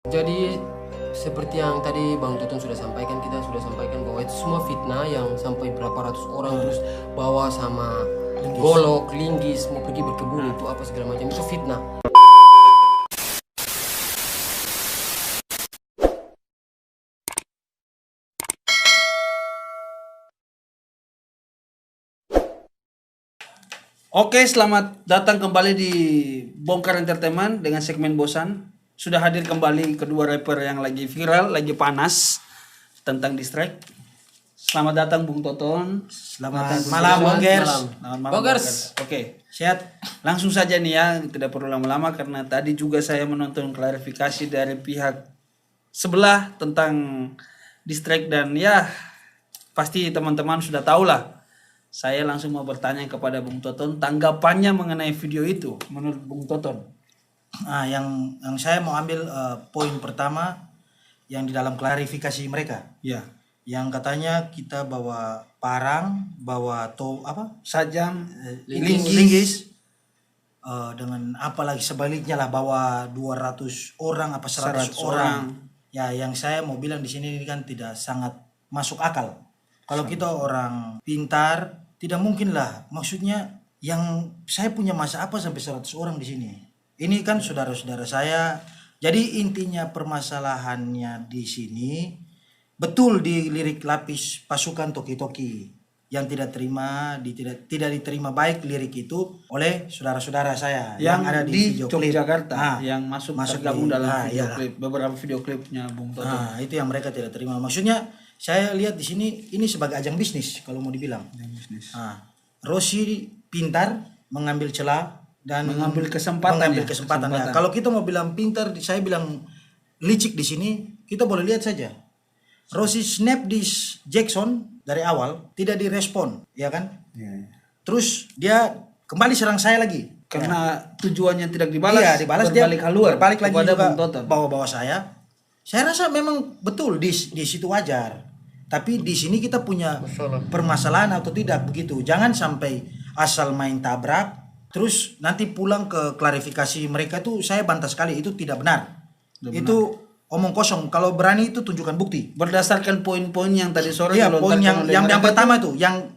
Jadi seperti yang tadi Bang Tutun sudah sampaikan, kita sudah sampaikan bahwa itu semua fitnah yang sampai berapa ratus orang terus bawa sama golok, linggis, mau pergi berkebun itu apa segala macam itu fitnah. Oke, selamat datang kembali di Bongkar Entertainment dengan segmen Bosan. Sudah hadir kembali kedua rapper yang lagi viral, lagi panas tentang distract. Selamat datang Bung Toton. Selamat malam, Bongers. Selamat malam, Bongers. Oke, sehat. Langsung saja nih ya, tidak perlu lama-lama karena tadi juga saya menonton klarifikasi dari pihak sebelah tentang distract dan ya pasti teman-teman sudah tahu lah. Saya langsung mau bertanya kepada Bung Toton tanggapannya mengenai video itu menurut Bung Toton. Yang saya mau ambil poin pertama yang di dalam klarifikasi mereka, Ya, yang katanya kita bawa parang, bawa sajam, linggis, dengan apalagi sebaliknya lah bawa 200 orang apa 100 orang. Ya, yang saya mau bilang di sini ini kan tidak sangat masuk akal. Kalau kita orang pintar, tidak mungkin lah. Maksudnya yang saya punya masa apa sampai 100 orang di sini. Ini kan saudara-saudara saya. Jadi intinya permasalahannya di sini betul di lirik lapis pasukan Toki-Toki yang tidak diterima baik lirik itu oleh saudara-saudara saya yang ada di video klip. Yogyakarta yang masuk tergabung dalam video iya. klip, beberapa video klipnya Bung Toton. Itu yang mereka tidak terima. Maksudnya saya lihat di sini ini sebagai ajang bisnis kalau mau dibilang. Rossi pintar mengambil celah dan mengambil kesempatan. Ya. Kalau kita mau bilang pintar, saya bilang licik di sini, kita boleh lihat saja. Rossi snap di Jackson dari awal tidak direspon, ya kan? Ya. Terus dia kembali serang saya lagi. Karena tujuannya tidak dibalas. Iya, dibalas dia berbalik lagi kepada juga Bung Toton. bawa-bawa saya. Saya rasa memang betul di situ wajar. Tapi di sini kita punya permasalahan atau tidak begitu. Jangan sampai asal main tabrak terus nanti pulang ke klarifikasi mereka tuh saya bantah sekali itu tidak benar. Itu omong kosong. Kalau berani itu tunjukkan bukti. Berdasarkan poin-poin yang tadi sore Iya, poin yang pertama itu. tuh yang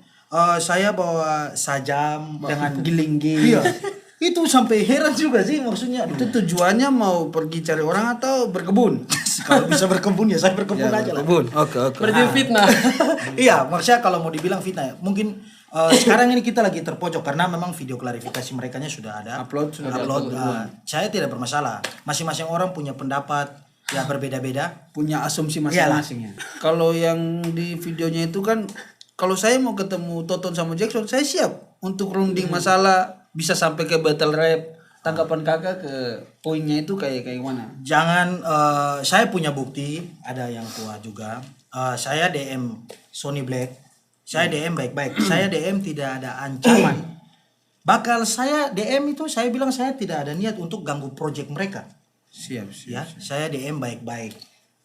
saya bawa sajam dengan gilinggi. Iya. Itu sampai heran juga sih maksudnya. Itu tujuannya mau pergi cari orang atau berkebun? Kalau bisa berkebun ya saya berkebun aja lah. Berkebun. Oke. Berarti fitnah. Iya, maksudnya kalau mau dibilang fitnah ya, mungkin sekarang ini kita lagi terpojok karena memang video klarifikasi merekanya sudah ada. Upload. Saya tidak bermasalah. Masing-masing orang punya pendapat ya berbeda-beda. Punya asumsi masing-masing ya. Kalau yang di videonya itu kan kalau saya mau ketemu Toton sama Jackson, saya siap untuk runding masalah, bisa sampai ke battle rap. Tanggapan kakak ke poinnya itu kayak mana? Jangan, saya punya bukti, ada yang tua juga. Saya DM Sony Black, saya DM baik-baik, saya DM tidak ada ancaman. Bakal saya DM itu saya bilang saya tidak ada niat untuk ganggu project mereka. Siap. Ya, saya DM baik-baik.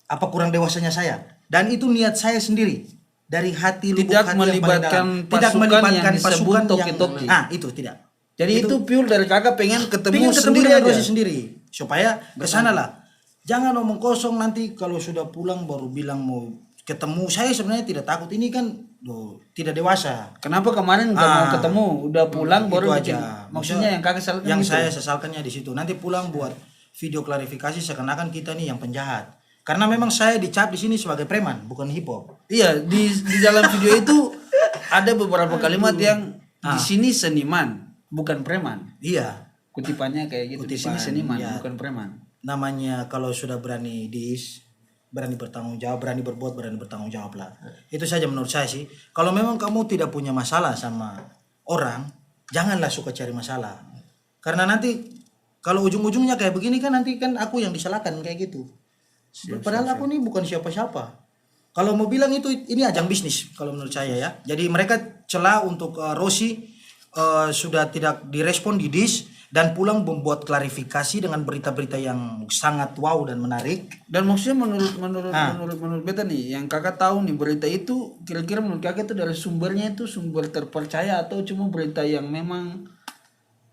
Apa kurang dewasanya saya? Dan itu niat saya sendiri dari hati lubuk Tidak hati yang paling melibatkan dalam. Tidak pasukan melibatkan yang disebut pasukan Toki-Toki. itu tidak. Jadi itu pure dari kakak pengen ketemu sendiri dengan aja. Rossi sendiri supaya kesana lah. Jangan omong kosong nanti kalau sudah pulang baru bilang mau ketemu. Saya sebenarnya tidak takut, ini kan tidak dewasa. Kenapa kemarin nggak mau ketemu? Udah pulang baru itu bikin. aja. Maksudnya yang kakak sesalkan yang itu. saya sesalkannya di situ. Nanti pulang buat video klarifikasi seakan-akan kita nih yang penjahat. Karena memang saya dicap di sini sebagai preman, bukan hip hop. Iya, di dalam video itu ada beberapa kalimat yang di sini seniman, bukan preman. Iya. Kutipannya kayak gitu. Di sini seniman, ya. bukan preman. Namanya kalau sudah berani berani bertanggung jawab, berani berbuat, berani bertanggung jawab lah. Itu saja menurut saya sih. Kalau memang kamu tidak punya masalah sama orang, janganlah suka cari masalah. Karena nanti kalau ujung-ujungnya kayak begini kan nanti kan aku yang disalahkan kayak gitu. Padahal aku nih bukan siapa-siapa. Kalau mau bilang itu ini ajang bisnis kalau menurut saya ya. Jadi mereka celah untuk Rossi sudah tidak direspon di dis dan pulang membuat klarifikasi dengan berita-berita yang sangat wow dan menarik. Dan maksudnya menurut beta nih, yang kakak tahu nih berita itu kira-kira menurut kakak itu dari sumbernya itu sumber terpercaya atau cuma berita yang memang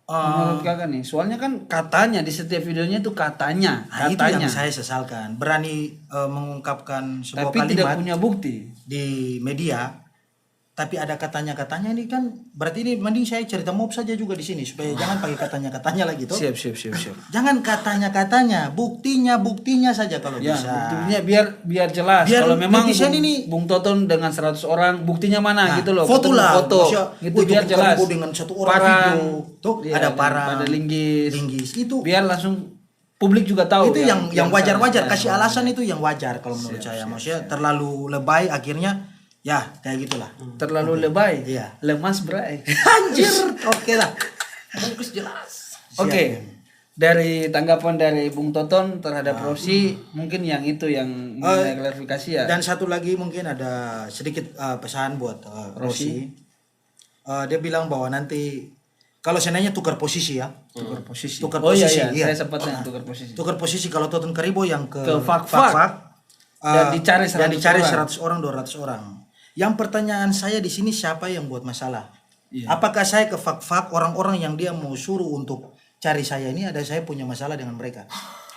Menurut kakak nih, soalnya kan katanya di setiap videonya itu katanya, Nah, itu katanya. yang saya sesalkan. Berani mengungkapkan sebuah Tapi tidak kalimat punya bukti. di media, tapi ada katanya-katanya ini kan berarti ini mending saya cerita mob saja juga di sini supaya jangan pakai katanya-katanya lagi tuh. Siap. Jangan katanya-katanya, buktinya saja kalau Ya, bisa. buktinya biar jelas. Biar Kalau memang netizen Bung, ini- Bung Toton dengan 100 orang, buktinya mana gitu loh. Foto Ketemu lah, foto. maksudnya, Gitu wih, biar Tukang jelas. Karibo dengan satu orang Parang, video. Tuh iya, ada parang, ada linggis. Itu Biar langsung publik juga tahu. itu yang wajar-wajar, salah. kasih alasan itu yang wajar kalau menurut saya. Maksudnya terlalu lebay akhirnya ya kayak gitulah. Terlalu lebay. Iya. Lemas, bray. Anjir, oke lah. Bagus jelas. Oke. Dari tanggapan dari Bung Toton terhadap Rossi, mungkin yang itu yang mengenai klarifikasi ya. Dan satu lagi mungkin ada sedikit pesan buat Rossi. Dia bilang bahwa nanti kalau seandainya tukar posisi ya. Tukar posisi. Tukar Oh iya, posisi, iya. iya. Saya sempat yang tukar posisi. Tukar posisi kalau Toton Karibo yang ke Fak-Fak. Dan dicari 100 100 orang, 200 orang. Yang pertanyaan saya di sini siapa yang buat masalah? Iya. Apakah saya ke Fak-Fak orang-orang yang dia mau suruh untuk cari saya ini ada saya punya masalah dengan mereka?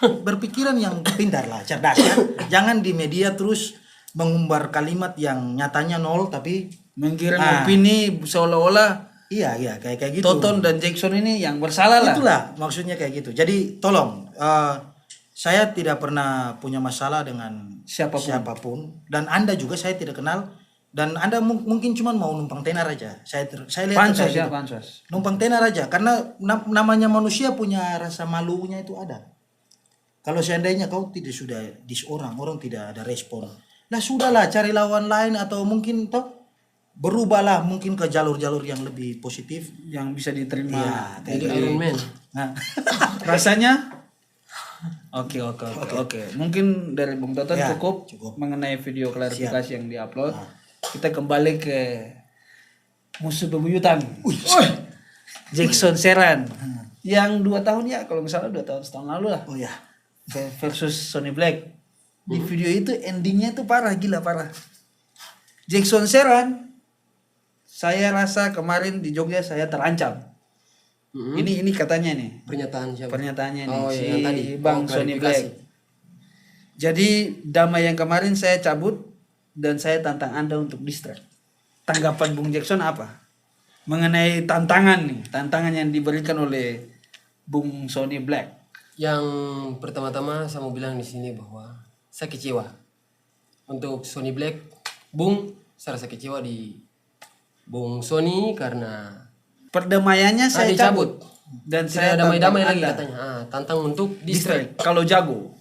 Berpikiran yang pintar lah, cerdas ya. Jangan di media terus mengumbar kalimat yang nyatanya nol tapi Menggiring opini seolah-olah iya kayak gitu. Toton dan Jackson ini yang bersalah lah. Itulah maksudnya kayak gitu. Jadi tolong saya tidak pernah punya masalah dengan siapapun dan Anda juga saya tidak kenal dan Anda mungkin cuma mau numpang tenar aja. Saya lihat Pansos kayak ya, gitu. pansos. Numpang tenar aja karena namanya manusia punya rasa malunya itu ada. Kalau seandainya kau tidak sudah orang tidak ada respon. Lah sudahlah cari lawan lain atau mungkin berubahlah mungkin ke jalur-jalur yang lebih positif. Yang bisa diterima. Iya, kayak Jadi gitu. Iron Man. Nah, Rasanya Oke. Mungkin dari Bung Toton Ya, cukup mengenai video klarifikasi yang diupload. Kita kembali ke musuh bebuyutan. Jackson Seran. Yang 2 tahun ya, kalau nggak salah 2 tahun setahun lalu lah. oh ya. Versus Sonny Black. Di video itu endingnya tuh parah, gila parah. Jackson Seran, saya rasa kemarin di Jogja saya terancam. Ini katanya nih. Pernyataan siapa? Pernyataannya nih Oh, si yang tadi. Bang Sonny Black. Jadi damai yang kemarin saya cabut dan saya tantang Anda untuk distract. Tanggapan Bung Jackson apa? Mengenai tantangan yang diberikan oleh Bung Sonny Black. Yang pertama-tama saya mau bilang di sini bahwa saya kecewa untuk Sonny Black. Saya rasa kecewa di Bung Sonny karena Perdamaiannya saya cabut dan saya saya damai-damai tantang lagi Anda. katanya. Tantang untuk distract Kalau jago.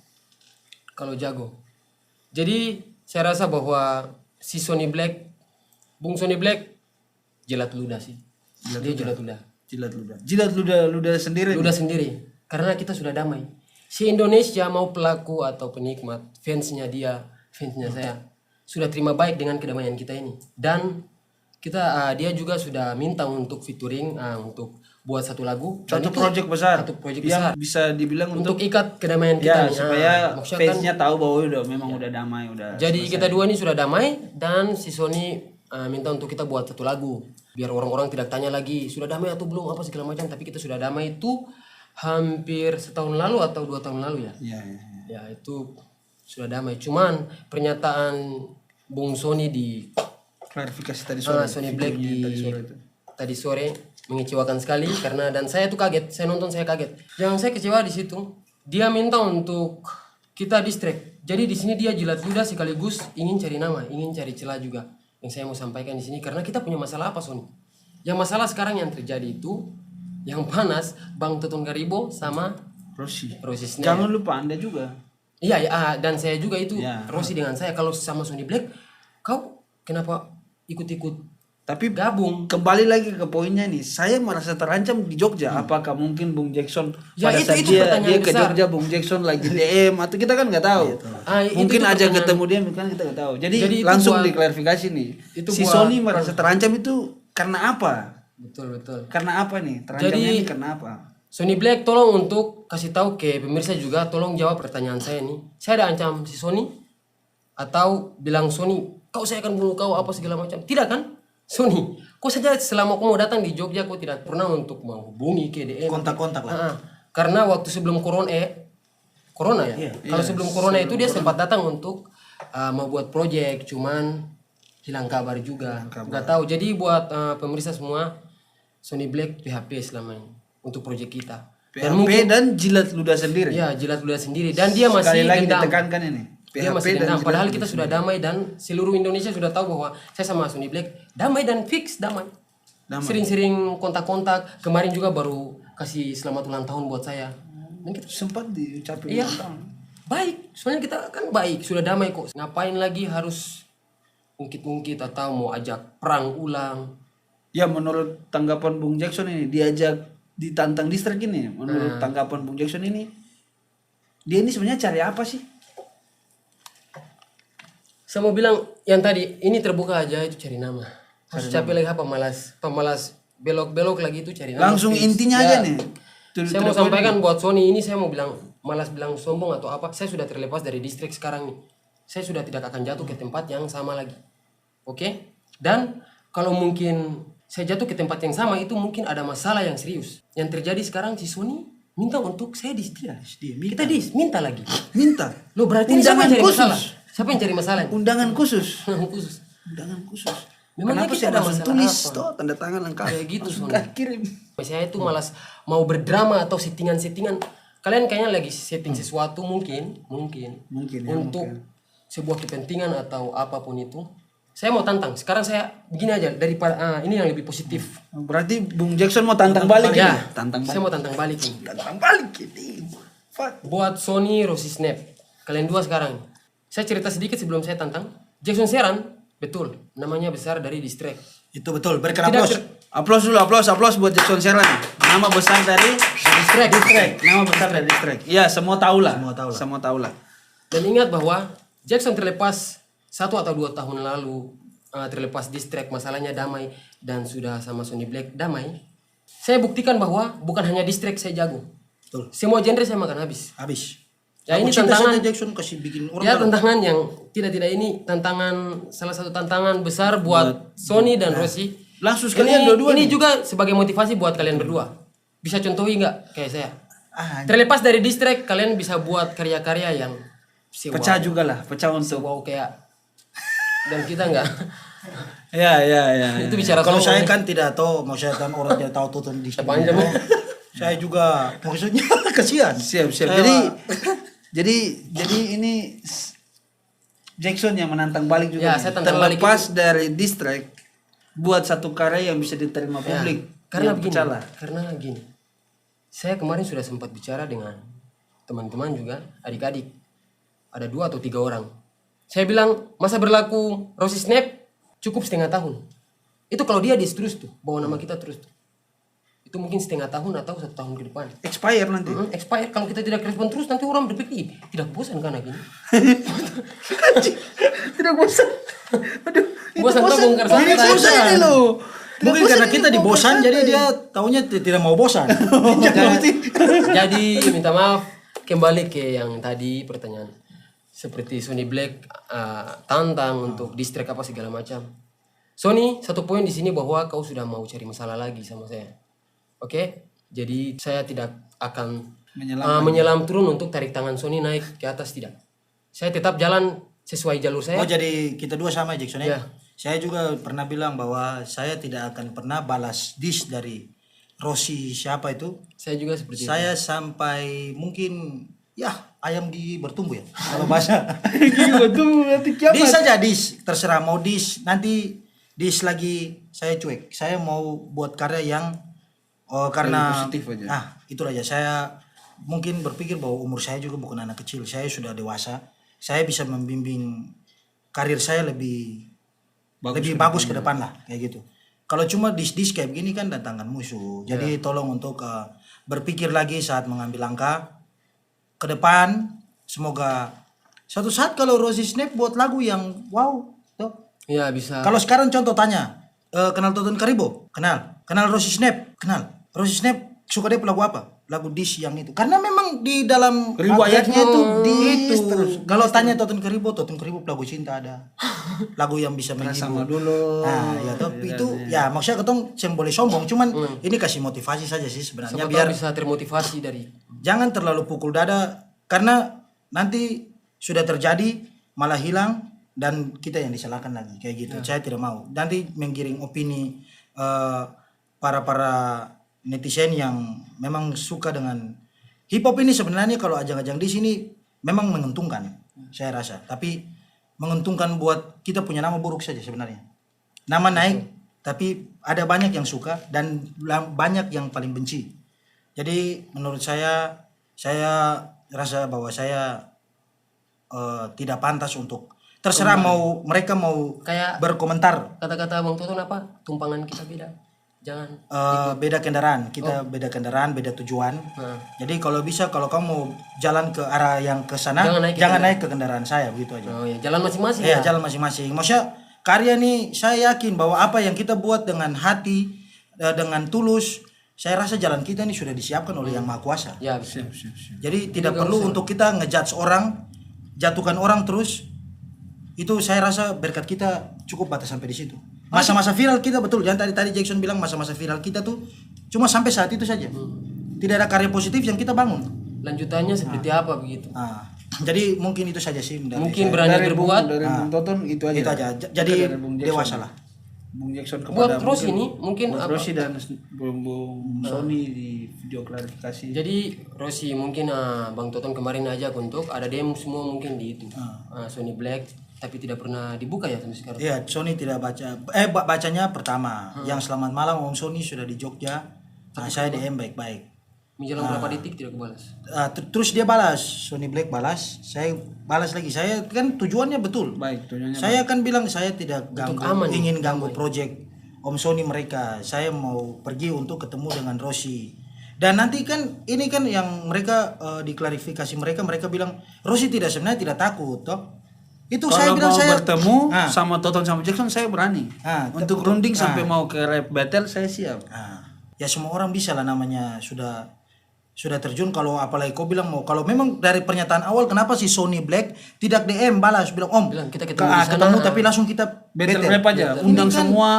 kalau jago. Jadi saya rasa bahwa si Sonny Black, Bung Sonny Black jilat ludah sih. Dia jilat ludah. Jilat ludah sendiri. Ludah sendiri. Karena kita sudah damai. Si Indonesia mau pelaku atau penikmat, fansnya saya sudah terima baik dengan kedamaian kita ini. Dan dia juga sudah minta untuk featuring untuk buat satu lagu, Satu project besar. Satu project yang besar bisa dibilang untuk ikat kedamaian kita ya nih. supaya Maksudnya kan, fansnya tahu bahwa memang udah damai udah. jadi kita dua ini sudah damai dan si Sony minta untuk kita buat satu lagu biar orang-orang tidak tanya lagi sudah damai atau belum apa segala macam, tapi kita sudah damai itu hampir setahun lalu atau 2 tahun lalu ya. Iya. Ya itu sudah damai. Cuman pernyataan Bung Sony di Klarifikasi tadi sore. Sony Black di itu. tadi sore mengecewakan sekali karena dan saya tuh kaget. Saya nonton saya kaget. Yang saya kecewa di situ dia minta untuk kita distract. Jadi di sini dia jilat ludah sekaligus ingin cari nama, ingin cari celah juga. Yang saya mau sampaikan di sini karena kita punya masalah apa Sony? Yang masalah sekarang yang terjadi itu yang panas Bang Toton Karibo sama Rossi. Snare. Jangan lupa Anda juga. Iya dan saya juga itu Ya. Rossi dengan saya. Kalau sama Sonny Black, kau kenapa ikut-ikut Tapi gabung? kembali lagi ke poinnya nih, saya merasa terancam di Jogja. Apakah mungkin Bung Jackson Ya, pada itu saat pertanyaan dia ke besar. Jogja, Bung Jackson lagi DM atau kita kan nggak tahu. Mungkin itu aja pertanyaan. ketemu dia, kan kita nggak tahu. Jadi Jadi itu langsung buat- diklarifikasi nih. itu Si buat- Sony merasa terancam itu karena apa? Betul. Karena apa nih? Terancamnya Jadi- ini karena apa? Sonny Black tolong untuk kasih tahu ke pemirsa juga, tolong jawab pertanyaan saya nih. Saya ada ancam si Sony atau bilang Sony, kau saya akan bunuh kau apa segala macam. Tidak kan? Sony, kok saja selama aku mau datang di Jogja kok tidak pernah untuk menghubungi ke DM. Kontak-kontak lah. Karena waktu sebelum corona ya. Kalau sebelum corona itu dia sempat datang untuk mau buat proyek, cuman hilang kabar juga. Gak tahu. Jadi buat pemirsa semua, Sony Black PHP selama ini untuk proyek kita. PHP dan jilat ludah sendiri. Ya, jilat ludah sendiri. Dan dia masih Sekali lagi dendam. ditekankan ini. Dia masih dendam. Padahal kita sudah damai dan seluruh Indonesia sudah tahu bahwa saya sama Sony Black damai dan fix damai. Sering-sering kontak-kontak. Kemarin juga baru kasih selamat ulang tahun buat saya. Dan kita Sempat diucapin iya, ulang tahun. baik. Soalnya kita kan baik, sudah damai kok. Ngapain lagi harus ungkit-ungkit atau mau ajak perang ulang? Ya menurut tanggapan Bung Jackson ini diajak ditantang distrik ini. Menurut tanggapan Bung Jackson ini, dia ini sebenarnya cari apa sih? Saya mau bilang yang tadi ini terbuka aja itu cari nama. Harus capek lagi apa pemalas belok-belok lagi itu cari nama. Langsung fix. intinya Ya. aja nih. Saya mau sampaikan buat Sony ini, saya mau bilang malas bilang sombong atau apa. Saya sudah terlepas dari distrik sekarang nih. Saya sudah tidak akan jatuh ke tempat yang sama lagi. Oke? Dan kalau mungkin saya jatuh ke tempat yang sama itu mungkin ada masalah yang serius. Yang terjadi sekarang si Sony minta untuk saya dis dia. Kita minta lagi. Minta. Lo berarti ini siapa Undangan yang cari khusus. masalah? Siapa yang cari masalah? Undangan khusus. Khusus. Undangan khusus. Memangnya Kenapa kita saya ada langsung masalah tulis apa? toh tanda tangan lengkap. Kayak gitu, Langsung Sony. kirim. Saya itu malas mau berdrama atau settingan-settingan. Kalian kayaknya lagi setting sesuatu mungkin ya, untuk sebuah kepentingan atau apapun itu. Saya mau tantang. Sekarang saya begini aja daripada ini yang lebih positif. Berarti Bung Jackson mau tantang balik Ya, ini? Tantang saya mau tantang balik ini. Tantang balik ini. Fuck. Buat Sony Rossi Snap. Kalian dua sekarang. Saya cerita sedikit sebelum saya tantang. Jackson Seran, betul. Namanya besar dari distrik. Itu betul. Berikan Tidak aplaus. Aplaus dulu, aplaus buat Jackson Seran. Nama besar dari distrik. Nama besar dari distrik. Iya, semua tahu lah. Semua tahu lah. Dan ingat bahwa Jackson terlepas 1 atau 2 tahun lalu terlepas distrik, masalahnya damai dan sudah sama Sony Black damai. Saya buktikan bahwa bukan hanya distrik saya jago. Betul. Semua genre saya makan habis. Ya ini Cinta tantangan saja Jackson kasih bikin orang. ya tantangan yang tidak ini tantangan salah satu tantangan besar buat Sony dan Rossi. Langsung sekalian dua-dua Ini nih. juga sebagai motivasi buat kalian berdua. Bisa contohi nggak kayak saya? Ah, Terlepas dari distrik kalian bisa buat karya-karya yang Pecah juga lah, pecah untuk. wow kayak dan kita nggak. Ya. Itu bicara kalau sombong saya nih. kan tidak tahu, mau saya kan orang tidak tahu tutup di sini. Panjang. Saya juga maksudnya kasihan. Siap. Saya- Jadi ini Jackson yang menantang balik juga. Ya, nih. saya tantang balik Terlepas dari distrik, buat satu karya yang bisa diterima Ya, publik. karena Yang begini, pecah lah. karena gini. Saya kemarin sudah sempat bicara dengan teman-teman juga, adik-adik. Ada 2 atau 3 orang. Saya bilang, masa berlaku Rossi Snap cukup setengah tahun. Itu kalau dia terus tuh, bawa nama kita terus tuh. Itu mungkin setengah tahun atau 1 tahun ke depan. Expire nanti. Expire kalau kita tidak respon terus nanti orang berpikir, "Ih, tidak bosan kan gini?" Tidak bosan. Aduh, Bosan tuh bongkar Ini sampah. bosan ini loh. Tidak Mungkin bosan karena ini kita di bongkar bosan santai. jadi dia taunya tidak mau bosan. Jadi minta maaf kembali ke yang tadi pertanyaan seperti Sony Black tantang untuk distrik apa segala macam. Sony, satu poin di sini bahwa kau sudah mau cari masalah lagi sama saya. Oke? Jadi saya tidak akan menyelam turun untuk tarik tangan Sony naik ke atas, tidak. Saya tetap jalan sesuai jalur saya. Oh jadi kita dua sama Jackson ya? Ya. Saya juga pernah bilang bahwa saya tidak akan pernah balas diss dari Rossi siapa itu. Saya juga seperti itu. Saya sampai mungkin ya ayam di bertumbuh ya kalau bahasa. Diss saja diss, terserah mau diss nanti diss lagi saya cuek. Saya mau buat karya yang karena positif aja. itu aja. Saya mungkin berpikir bahwa umur saya juga bukan anak kecil. Saya sudah dewasa. Saya bisa membimbing karir saya lebih bagus ke depan lah kayak gitu. Kalau cuma dis kayak begini kan datangkan musuh. Jadi tolong untuk berpikir lagi saat mengambil langkah ke depan. Semoga suatu saat kalau Rossi Snap buat lagu yang wow, tuh. Ya bisa. Kalau sekarang contoh tanya, kenal Toton Karibo? Kenal. Kenal Rossi Snap? Kenal. Rossi Snap suka dia lagu apa? lagu dis yang itu karena memang di dalam Riwayatnya itu dis itu terus. kalau tanya Toton Keribo lagu cinta ada lagu yang bisa Sama menghibur. dulu. Nah, ya tapi itu ya maksudnya ketong boleh sombong cuman ini kasih motivasi saja sih sebenarnya Siapa biar tahu bisa termotivasi dari jangan terlalu pukul dada karena nanti sudah terjadi malah hilang dan kita yang disalahkan lagi kayak gitu. Saya tidak mau nanti menggiring opini para netizen yang memang suka dengan hip hop ini. Sebenarnya kalau ajang-ajang di sini memang menguntungkan saya rasa, tapi menguntungkan buat kita punya nama buruk saja sebenarnya. Nama naik tapi ada banyak yang suka dan banyak yang paling benci. Jadi menurut saya rasa bahwa saya tidak pantas untuk terserah mau mereka mau kayak berkomentar. kata-kata Bang Toton apa? Tumpangan kita beda. Jangan Beda kendaraan, kita beda kendaraan, beda tujuan. Jadi kalau bisa kalau kamu mau jalan ke arah yang ke sana, jangan naik ke kendaraan saya begitu aja. Oh ya, jalan masing-masing Iya, ya. jalan masing-masing. Maksudnya karya nih saya yakin bahwa apa yang kita buat dengan hati, dengan tulus, saya rasa jalan kita ini sudah disiapkan oleh Yang Maha Kuasa. Ya, bisa. Jadi tidak perlu untuk kita ngejudge orang, jatuhkan orang terus. Itu saya rasa berkat kita cukup batas sampai di situ. Masa-masa viral kita betul, jangan tadi Jackson bilang masa-masa viral kita tuh cuma sampai saat itu saja. Tidak ada karya positif yang kita bangun. Lanjutannya seperti apa begitu? Jadi mungkin itu saja sih dari Mungkin saya. berani Dari berbuat. Bung Toton itu aja. Itu aja. Jadi Dari Bung Jackson. dewasa lah. Bung Jackson Buat kepada terus ini mungkin buat apa? Rossi dan Bung Sony di video klarifikasi. Jadi Rossi mungkin Bang Toton kemarin aja untuk ada demo semua mungkin di itu Sony Black tapi tidak pernah dibuka ya sampai sekarang. Iya, Sony tidak baca. Bacanya pertama. Yang selamat malam Om Sony sudah di Jogja. Saya DM baik-baik. Menjelang berapa detik tidak kebalas. Terus dia balas, Sony Black balas, saya balas lagi. Saya kan tujuannya betul. Baik, tujuannya Saya kan bilang saya tidak ganggu, aman, ingin ganggu project Om Sony mereka. Saya mau pergi untuk ketemu dengan Rossi. Dan nanti kan ini kan yang mereka diklarifikasi mereka bilang Rossi sebenarnya tidak takut toh. Itu kalau saya bilang mau saya bertemu sama Toton sama Jackson saya berani. Untuk runding sampai mau ke rap battle saya siap. Ya semua orang bisa lah namanya sudah terjun. Kalau apalagi kau bilang mau kalau memang dari pernyataan awal kenapa si Sony Black tidak DM balas bilang Om Bilang, kita ketemu di sana, ketemu tapi langsung kita Battle rap aja, Ini undang kan, semua.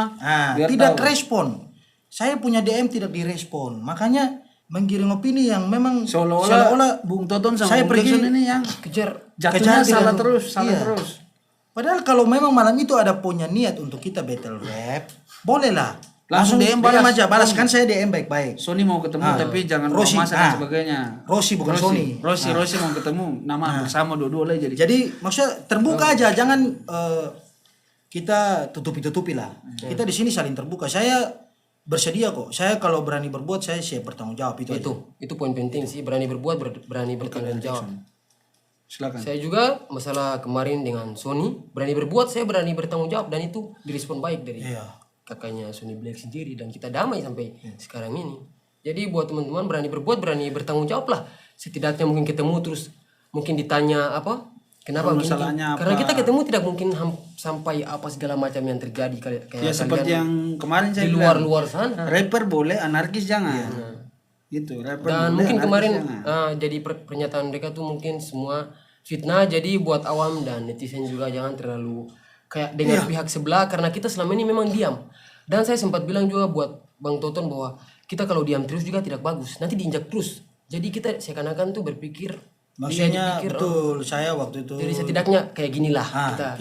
Biar tidak tahu. respon. Saya punya DM tidak direspon. Makanya menggiring opini yang memang seolah-olah Bung Toton sama saya Bung pergi Jackson ini yang jatuhnya salah terus. Padahal kalau memang malam itu ada punya niat untuk kita battle rap, bolehlah. Langsung DM aja, balas kan saya DM baik-baik. Sony mau ketemu tapi jangan Rossi, Rossi, dan sebagainya. Rossi bukan Sony. Rossi mau ketemu nama bersama dua-dua lah jadi. Jadi maksudnya terbuka aja, jangan kita tutupi lah. Kita di sini saling terbuka. Saya bersedia kok. Saya kalau berani berbuat saya siap bertanggung jawab itu. Itu poin penting sih, berani berbuat, berani bertanggung jawab. Silakan. Saya juga masalah kemarin dengan Sony, berani berbuat, saya berani bertanggung jawab dan itu direspon baik dari kakaknya Sony Black sendiri dan kita damai sampai sekarang ini. Jadi buat teman-teman berani berbuat, berani bertanggung jawab lah. Setidaknya mungkin ketemu terus mungkin ditanya apa? Kenapa masalahnya apa? Karena kita ketemu tidak mungkin sampai apa segala macam yang terjadi kayak Ya seperti yang kemarin saya di luar sana. Rapper boleh, anarkis jangan. Gitu, rapper Dan boleh, mungkin anarkis kemarin jangan. jadi pernyataan mereka tuh mungkin semua fitnah. Jadi buat awam dan netizen juga jangan terlalu kayak dengan pihak sebelah karena kita selama ini memang diam. Dan saya sempat bilang juga buat Bang Toton bahwa kita kalau diam terus juga tidak bagus. Nanti diinjak terus. Jadi kita seakan-akan tuh berpikir Maksudnya betul, saya waktu itu jadi setidaknya kayak ginilah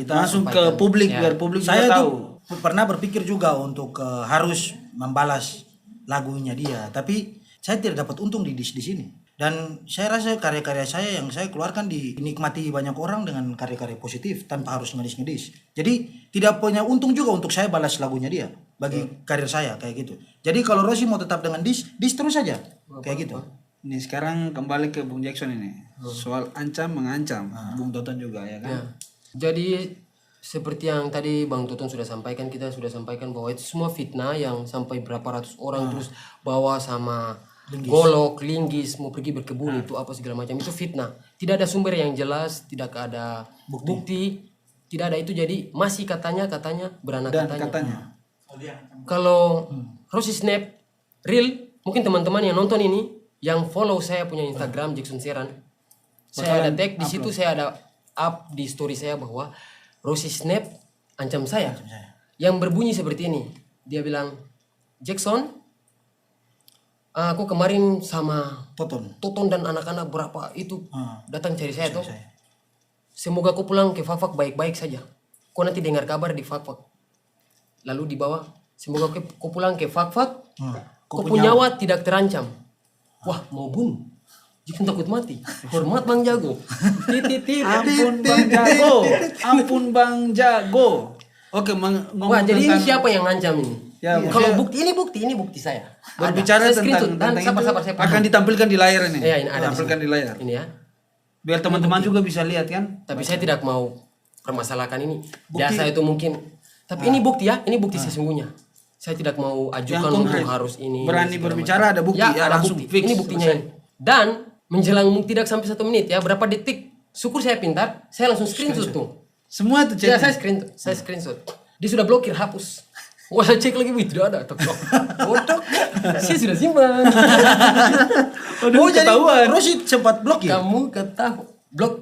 kita langsung ke publik biar publik saya juga tahu. tuh pernah berpikir juga untuk harus membalas lagunya dia, tapi saya tidak dapat untung di sini. Dan saya rasa karya-karya saya yang saya keluarkan dinikmati banyak orang dengan karya-karya positif tanpa harus ngedis-ngedis. Jadi tidak punya untung juga untuk saya balas lagunya dia bagi karir saya kayak gitu. Jadi kalau Rossi mau tetap dengan dis terus saja kayak gitu. Ini sekarang kembali ke Bung Jackson ini. Soal ancam mengancam. Bung Toton juga ya kan. Jadi seperti yang tadi Bang Toton sudah sampaikan, kita sudah sampaikan bahwa itu semua fitnah yang sampai berapa ratus orang terus bawa sama golok, linggis, mau pergi berkebun itu apa segala macam itu fitnah. Tidak ada sumber yang jelas, tidak ada bukti, tidak ada itu jadi masih katanya beranak katanya. Kalau Rossi Snap real, mungkin teman-teman yang nonton ini yang follow saya punya Instagram Jackson Seran. Saya ada tag di situ, saya ada up di story saya bahwa Rossi Snap ancam saya. Yang berbunyi seperti ini. Dia bilang, "Jackson, aku kemarin sama Toton dan anak-anak berapa itu datang cari saya tuh. Semoga kau pulang ke Fakfak baik-baik saja. Kau nanti dengar kabar di Fakfak." Lalu di bawah, "Semoga kau pulang ke Fakfak, kau punya nyawa tidak terancam." Wah, mau bunuh. Jackson takut mati. Hormat Bang Jago. Ampun Bang Jago. Ampun Bang Jago. Oke, ngomong Wah, jadi ini tentang siapa yang ngancam ini? Ya, kalau ini bukti saya. berbicara Ada. Saya tentang screenshot. Dan itu sabar, saya akan ditampilkan di layar ini. Iya, ini ada. Tampilkan di layar. Ini ya. Biar teman-teman juga bisa lihat kan. Tapi saya tidak mau permasalahkan ini. Biasa itu mungkin. Tapi ini bukti ya, ini bukti sesungguhnya. Saya tidak mau ajukan untuk harus ini. Berani berbicara ada bukti ya, ada langsung bukti. fix. Ini buktinya ini. Dan menjelang tidak sampai 1 menit ya, berapa detik? Syukur saya pintar, saya langsung screenshot tuh. Semua itu Ya, cek. saya screenshot. Dia sudah blokir, hapus. Wah, saya cek lagi, wih, tidak ada. Bodoh. Saya sudah simpan. Oh, jadi Rossi sempat blokir. Kamu ketahui.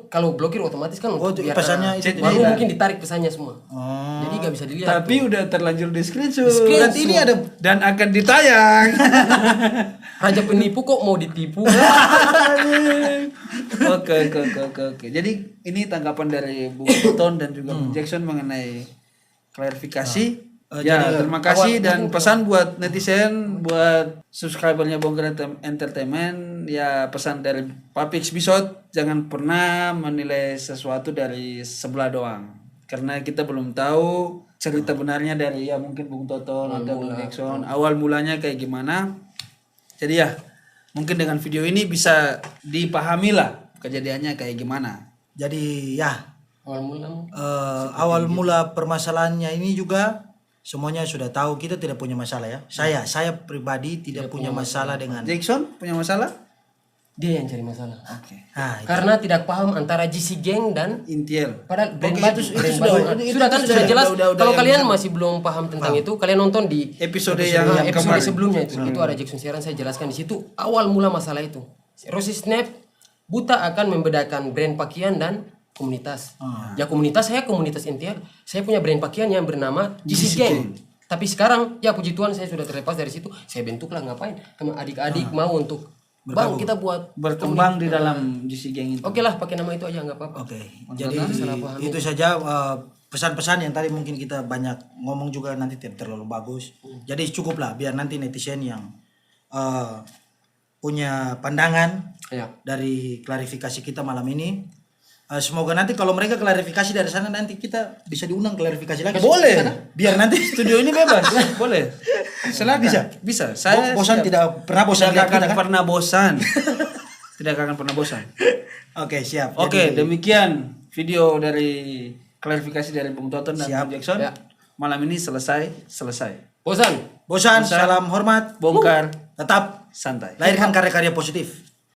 Kalau blokir otomatis kan biar pesannya itu baru mungkin ditarik pesannya semua. Jadi nggak bisa dilihat. Tapi udah terlanjur di screenshot. Berarti ini ada Dan akan ditayang. Raja penipu kok mau ditipu? Oke. Jadi ini tanggapan dari Bung Toton dan juga Bung Jackson mengenai klarifikasi. Ya, terima kasih dan pesan buat netizen, buat subscribernya Bongkar Entertainment, ya pesan dari Papix Bisot, jangan pernah menilai sesuatu dari sebelah doang. Karena kita belum tahu cerita benarnya dari ya mungkin Bung Toton atau Bung Jackson, awal mulanya kayak gimana. Jadi ya, mungkin dengan video ini bisa dipahami lah kejadiannya kayak gimana. Jadi ya Awal awal mula permasalahannya ini juga semuanya sudah tahu, kita tidak punya masalah ya. Saya pribadi tidak punya masalah dengan Jackson punya masalah? dia yang cari masalah. Oke. Nah, Karena tidak paham antara GC Gang dan Intiel. padahal brand Oke, baju. itu Brand sudah- baju. itu Sudah kan sudah- sudah jelas. udah Kalau yang kalian masih belum paham tentang itu, kalian nonton di Episode yang episode kemarin. sebelumnya itu. Itu ada Jackson Siaran, saya jelaskan di situ awal mula masalah itu. Rossi Snap buta akan membedakan brand pakaian dan komunitas. Ya komunitas, saya komunitas Intiel. Saya punya brand pakaian yang bernama GC Gang. Tapi sekarang ya puji Tuhan saya sudah terlepas dari situ. Saya bentuklah ngapain? Sama adik-adik mau untuk Bang kita buat Berkembang di dalam GC Gang itu. Oke lah pakai nama itu aja nggak apa-apa. oke. Jadi itu saja pesan-pesan yang tadi mungkin kita banyak ngomong juga nanti tidak terlalu bagus. Jadi cukuplah biar nanti netizen yang punya pandangan Ya. dari klarifikasi kita malam ini. Semoga nanti kalau mereka klarifikasi dari sana nanti kita bisa diundang klarifikasi lagi. Boleh. Biar nanti Studio ini bebas. Boleh. Silakan. Bisa. Saya bosan siap. tidak pernah bosan Tidak lihat akan kita kan? pernah bosan. Tidak akan pernah bosan. Oke, siap. Oke, Jadi, demikian video dari klarifikasi dari Bung Toton dan Siap. Bung Jackson. Ya. Malam ini selesai. Bosan. bosan, salam hormat, Bongkar tetap santai. lahirkan karya-karya positif.